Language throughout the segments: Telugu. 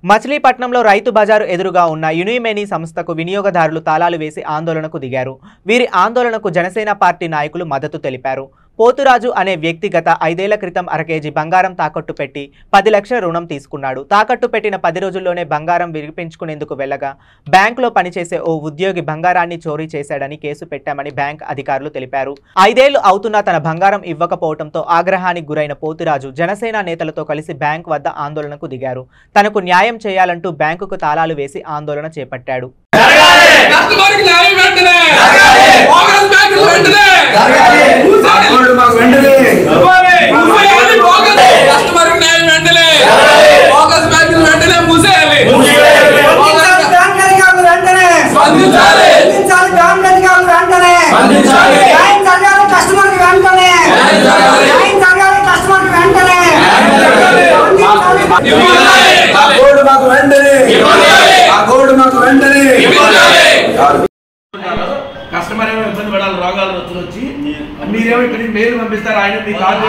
మచిలీపట్నంలో రైతు బజారు ఎదురుగా ఉన్న యూనిమెనీ సంస్థకు వినియోగదారులు తాళాలు వేసి ఆందోళనకు దిగారు. వీరి ఆందోళనకు జనసేన పార్టీ నాయకులు మద్దతు తెలిపారు. పోతురాజు అనే వ్యక్తి గత 5 ఏళ్ల క్రితం అరకేజీ బంగారం తాకట్టు పెట్టి 10 లక్షల రుణం తీసుకున్నాడు. తాకట్టు పెట్టిన 10 రోజుల్లోనే బంగారం విడిపించుకునేందుకు వెళ్లగా బ్యాంకులో పనిచేసే ఓ ఉద్యోగి బంగారాన్ని చోరీ చేశాడని కేసు పెట్టామని బ్యాంక్ అధికారులు తెలిపారు. 5 ఏళ్లు అవుతున్నా తన బంగారం ఇవ్వకపోవడంతో ఆగ్రహానికి గురైన పోతురాజు జనసేన నేతలతో కలిసి బ్యాంక్ వద్ద ఆందోళనకు దిగారు. తనకు న్యాయం చేయాలంటూ బ్యాంకుకు తాళాలు వేసి ఆందోళన చేపట్టాడు. కస్టమర్ ఏమో ఇబ్బంది పడాలి, రోగాలు వచ్చి మీరేమో ఇక్కడికి మెయిల్ పంపిస్తారు. ఆయన మీ కార్డు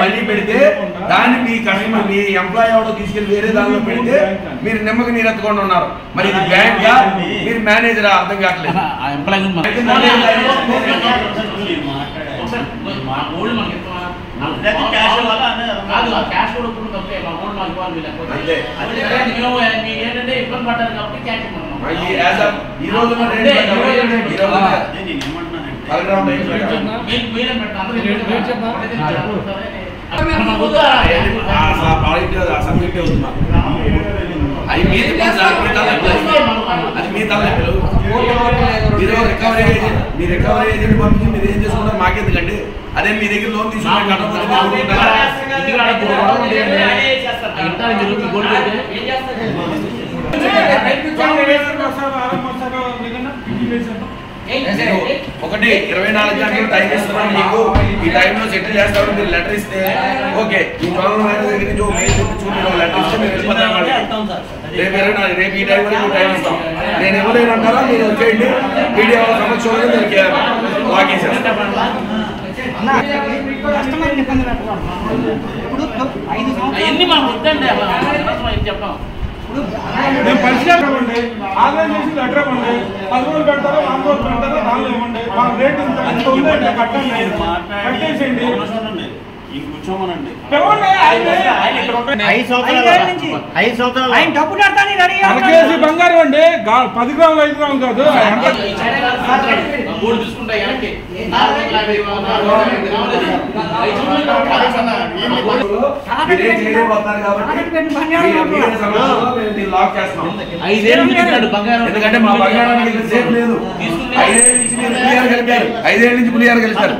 మళ్ళీ పెడితే దాన్ని మీ కస్టమర్ మీ ఎంప్లాయీ ఎవడో తీసుకెళ్లి వేరే దానిలో పెడితే మీరు నిమ్మకి నీరు ఎత్తుకొని ఉన్నారు. మరి ఇది బ్యాంక్ మీరు మేనేజర్ అర్థం కావట్లేదు. ఈ రోజు అది మీ తల్లెక్కలు మీ రికవరీ ఏజెంట్ పంపించి మీరు ఏం చేసుకుంటారు మాకెందుకండి. అదే మీ దగ్గర లోన్ తీసుకుని ఒకటి 24 గంటలు టైం ఇస్తున్నాను మీకు, ఈ టైంలో సెటిల్ చేస్తామని మీరు లెటర్ ఇస్తే ఓకే. ఈ ప్రాబ్లం దగ్గర నుంచి మెయిల్ చూపించుకుని లెటర్ ఇస్తే మీరు వెళ్ళిపోతాం. రేపు ఈ టైం వరకు టైం ఇస్తాం. నేను ఎవరైనా మీరు వచ్చేయండి, మీడియా సమక్షంలో మీరు వాకింగ్ మేము పరిశీలన ఇవ్వండి, ఆన్లైన్ చేసి లెటర్ ఇవ్వండి, 10 రోజులు పెడతారో 4 రోజులు పెడతారో దానిలో ఇవ్వండి. మా రేట్ ఎంత ఉందండి కట్టండి, కట్టేసేయండి. బంగారం అండి 10 గ్రాములు 5 గ్రాములు కాదు. ఎందుకంటే మా బంగారానికి సేఫ్ లేదు. 5 ఏళ్ళ నుంచి పులిహార గెలుస్తారు.